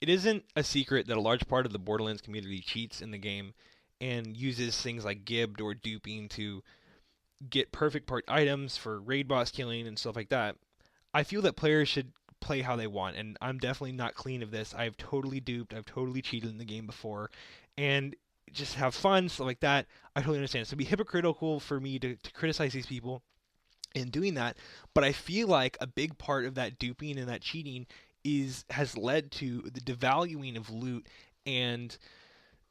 it isn't a secret that a large part of the Borderlands community cheats in the game and uses things like gibbed or duping to get perfect part items for raid boss killing and stuff like that. I feel that players should play how they want, and I'm definitely not clean of this. I've totally duped, I've totally cheated in the game before, and just have fun, stuff like that. I totally understand. So it'd be hypocritical for me to criticize these people in doing that, but I feel like a big part of that duping and that cheating has led to the devaluing of loot and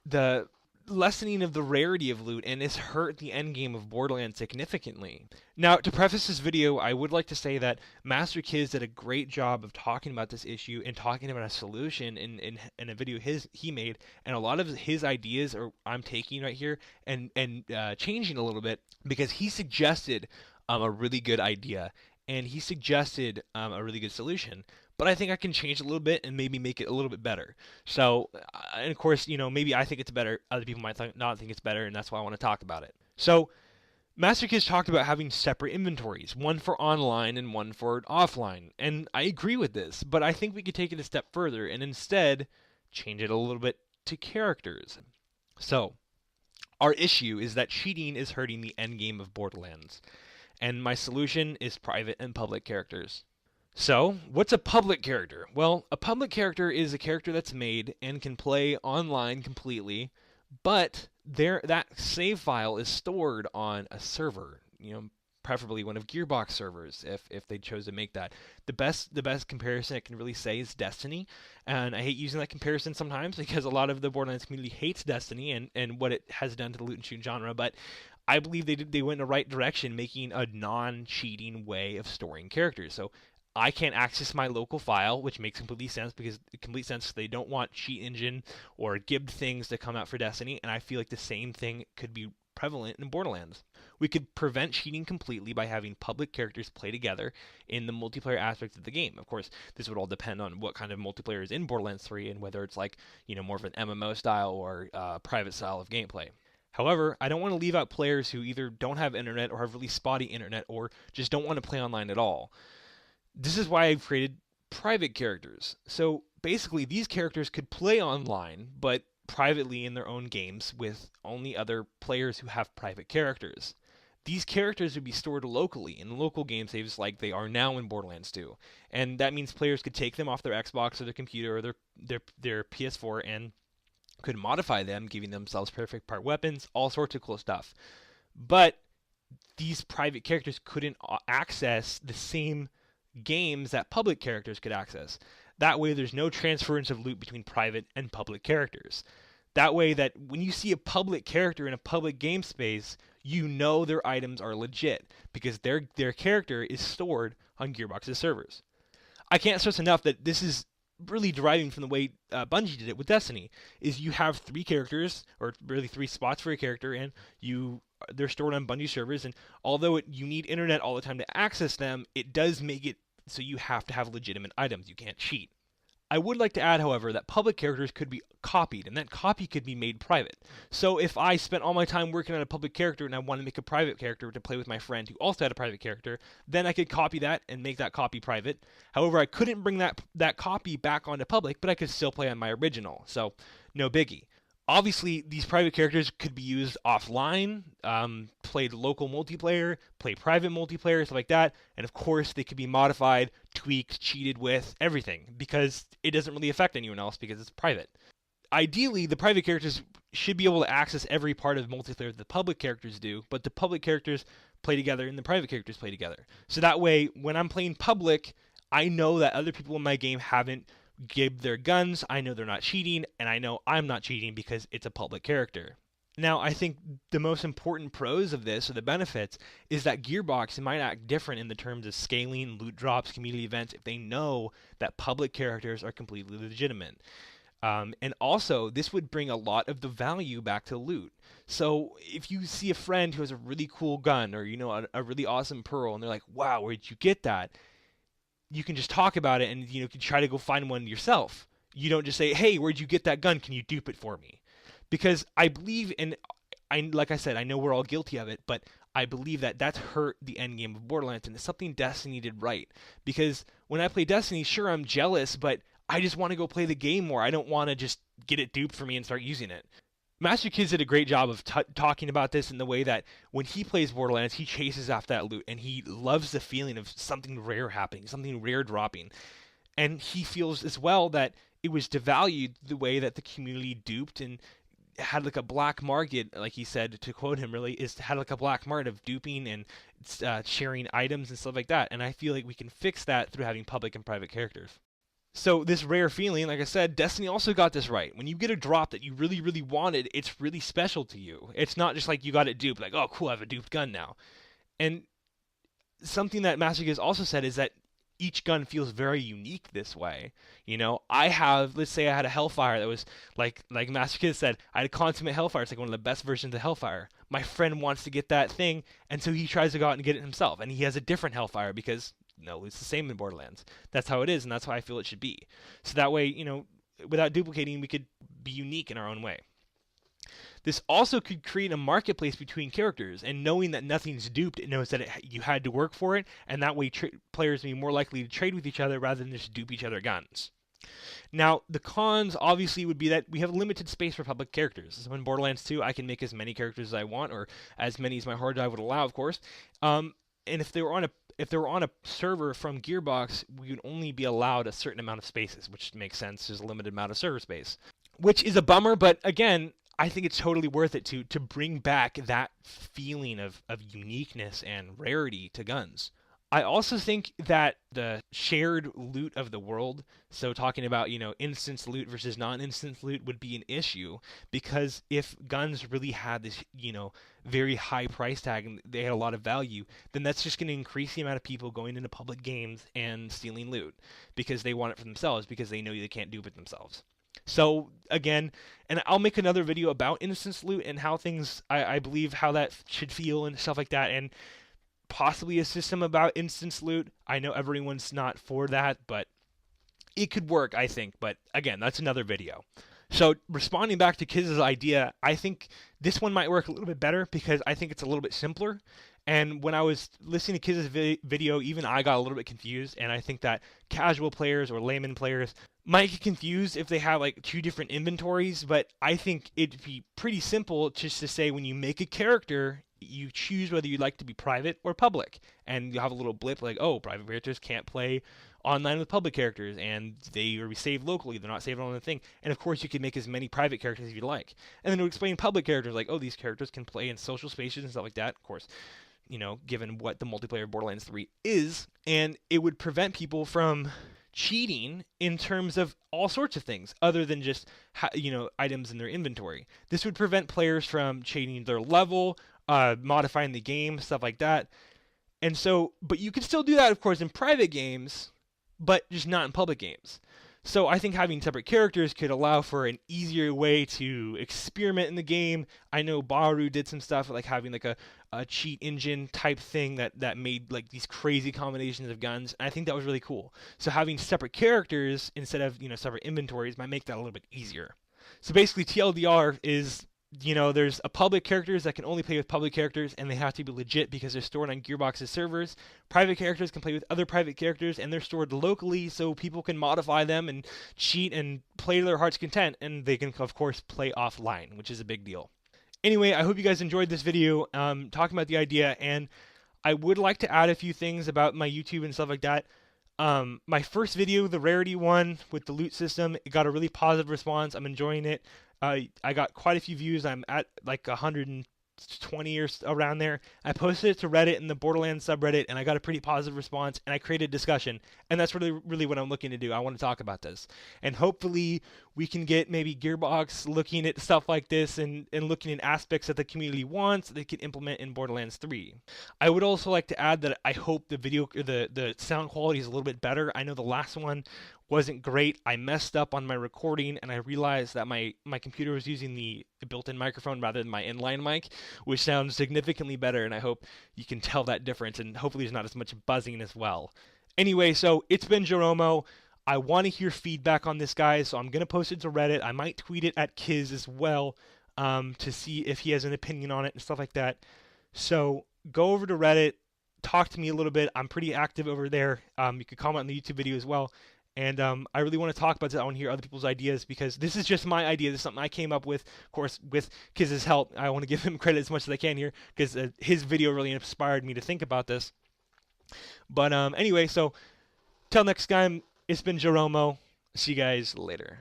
the lessening of the rarity of loot, and it's hurt the end game of Borderlands significantly. Now, to preface this video, I would like to say that Master Kids did a great job of talking about this issue and talking about a solution in a video he made, and a lot of his ideas I'm taking right here and changing a little bit because he suggested a really good idea and he suggested a really good solution. But I think I can change it a little bit and maybe make it a little bit better. So, and of course, maybe I think it's better. Other people might not think it's better, and that's why I want to talk about it. So, Master Kids talked about having separate inventories, one for online and one for offline. And I agree with this, but I think we could take it a step further and instead change it a little bit to characters. So, our issue is that cheating is hurting the end game of Borderlands. And my solution is private and public characters. So, what's a public character? Well, a public character is a character that's made and can play online completely, but that save file is stored on a server, preferably one of Gearbox servers if they chose to make that. The best comparison I can really say is Destiny, and I hate using that comparison sometimes because a lot of the Borderlands community hates Destiny and what it has done to the loot and shoot genre, but I believe they went in the right direction, making a non-cheating way of storing characters. So I can't access my local file, which makes complete sense because they don't want cheat engine or gibbed things to come out for Destiny, and I feel like the same thing could be prevalent in Borderlands. We could prevent cheating completely by having public characters play together in the multiplayer aspect of the game. Of course, this would all depend on what kind of multiplayer is in Borderlands 3 and whether it's like, more of an MMO style or private style of gameplay. However, I don't want to leave out players who either don't have internet or have really spotty internet or just don't want to play online at all. This is why I've created private characters. So basically, these characters could play online, but privately in their own games with only other players who have private characters. These characters would be stored locally in local game saves like they are now in Borderlands 2. And that means players could take them off their Xbox or their computer or their PS4 and could modify them, giving themselves perfect part weapons, all sorts of cool stuff. But these private characters couldn't access the same games that public characters could access. That way there's no transference of loot between private and public characters. That way that when you see a public character in a public game space, you know their items are legit because their character is stored on Gearbox's servers. I can't stress enough that this is really deriving from the way Bungie did it with Destiny, is you have 3 characters, or really 3 spots for a character, and they're stored on Bungie servers, and although you need internet all the time to access them, it does make it so you have to have legitimate items. You can't cheat. I would like to add, however, that public characters could be copied, and that copy could be made private. So if I spent all my time working on a public character and I want to make a private character to play with my friend who also had a private character, then I could copy that and make that copy private. However, I couldn't bring that copy back onto public, but I could still play on my original, so no biggie. Obviously, these private characters could be used offline, played local multiplayer, play private multiplayer, stuff like that, and of course they could be modified, tweaked, cheated with, everything, because it doesn't really affect anyone else because it's private. Ideally, the private characters should be able to access every part of multiplayer that the public characters do, but the public characters play together and the private characters play together. So that way, when I'm playing public, I know that other people in my game haven't give their guns, I know they're not cheating, and I know I'm not cheating because it's a public character. Now, I think the most important pros of this, or the benefits, is that Gearbox might act different in the terms of scaling, loot drops, community events, if they know that public characters are completely legitimate. And also, this would bring a lot of the value back to loot. So, if you see a friend who has a really cool gun, or a really awesome pearl, and they're like, wow, where did you get that? You can just talk about it and you can try to go find one yourself. You don't just say, hey, where'd you get that gun? Can you dupe it for me? Because I believe like I said, I know we're all guilty of it, but I believe that that's hurt the end game of Borderlands, and it's something Destiny did right. Because when I play Destiny, sure, I'm jealous, but I just want to go play the game more. I don't want to just get it duped for me and start using it. Master Kids did a great job of talking about this in the way that when he plays Borderlands, he chases after that loot and he loves the feeling of something rare happening, something rare dropping. And he feels as well that it was devalued the way that the community duped and had like a black market, like he said, to quote him, really, is had like a black market of duping and sharing items and stuff like that. And I feel like we can fix that through having public and private characters. So this rare feeling, like I said, Destiny also got this right. When you get a drop that you really, really wanted, it's really special to you. It's not just like you got it duped, like, oh, cool, I have a duped gun now. And something that Master Kids also said is that each gun feels very unique this way. You know, let's say I had a Hellfire that was like Master Kids said, I had a Consummate Hellfire. It's like one of the best versions of Hellfire. My friend wants to get that thing, and so he tries to go out and get it himself. And he has a different Hellfire because no, it's the same in Borderlands. That's how it is, and that's how I feel it should be. So that way, you know, without duplicating, we could be unique in our own way. This also could create a marketplace between characters, and knowing that nothing's duped, it knows that you had to work for it, and that way players may be more likely to trade with each other rather than just dupe each other guns. Now, the cons obviously would be that we have limited space for public characters. So in Borderlands 2, I can make as many characters as I want, or as many as my hard drive would allow, of course. And if they were on a server from Gearbox, we would only be allowed a certain amount of spaces, which makes sense. There's a limited amount of server space, which is a bummer. But again, I think it's totally worth it to bring back that feeling of uniqueness and rarity to guns. I also think that the shared loot of the world, so talking about, you know, instance loot versus non-instance loot, would be an issue, because if guns really had this, you know, very high price tag and they had a lot of value, then that's just going to increase the amount of people going into public games and stealing loot because they want it for themselves, because they know they can't dupe it themselves. So again, and I'll make another video about instance loot and how things, I believe how that should feel and stuff like that, and possibly a system about instance loot. I know everyone's not for that, but it could work, I think. But again, that's another video. So responding back to Kiz's idea, I think this one might work a little bit better because I think it's a little bit simpler. And when I was listening to Kiz's video, even I got a little bit confused. And I think that casual players or layman players might get confused if they have like two different inventories. But I think it'd be pretty simple just to say when you make a character, you choose whether you'd like to be private or public. And you have a little blip like, oh, private characters can't play online with public characters, and they are saved locally. They're not saved on the thing. And of course, you can make as many private characters as you like. And then to explain public characters, like, oh, these characters can play in social spaces and stuff like that. Of course, you know, given what the multiplayer of Borderlands 3 is, and it would prevent people from cheating in terms of all sorts of things other than just, you know, items in their inventory. This would prevent players from changing their level, modifying the game, stuff like that. And so, but you can still do that, of course, in private games, but just not in public games. So I think having separate characters could allow for an easier way to experiment in the game. I know Baru did some stuff like having like a cheat engine type thing that made like these crazy combinations of guns. And I think that was really cool. So having separate characters instead of, you know, separate inventories might make that a little bit easier. So basically TLDR is, you know, there's a public characters that can only play with public characters, and they have to be legit because they're stored on Gearbox's servers. Private characters can play with other private characters, and they're stored locally, so people can modify them and cheat and play to their heart's content, and they can, of course, play offline, which is a big deal. Anyway, I hope you guys enjoyed this video talking about the idea, and I would like to add a few things about my YouTube and stuff like that. My first video, the rarity one with the loot system, it got a really positive response. I'm enjoying it. I got quite a few views. I'm at like 120 or around there. I posted it to Reddit and the Borderlands subreddit, and I got a pretty positive response, and I created discussion. And that's really what I'm looking to do. I want to talk about this. And hopefully we can get maybe Gearbox looking at stuff like this and looking at aspects that the community wants that they can implement in Borderlands 3. I would also like to add that I hope the video, the sound quality is a little bit better. I know the last one wasn't great. I messed up on my recording, and I realized that my computer was using the built-in microphone rather than my inline mic, which sounds significantly better, and I hope you can tell that difference, and hopefully there's not as much buzzing as well. Anyway, so it's been Jeromo. I want to hear feedback on this, guys, so I'm going to post it to Reddit. I might tweet it at Kiz as well to see if he has an opinion on it and stuff like that. So go over to Reddit, talk to me a little bit. I'm pretty active over there. You can comment on the YouTube video as well. And I really want to talk about this. I want to hear other people's ideas because this is just my idea. This is something I came up with, of course, with Kiz's help. I want to give him credit as much as I can here because his video really inspired me to think about this. But anyway, so till next time, it's been Jeromo. See you guys later.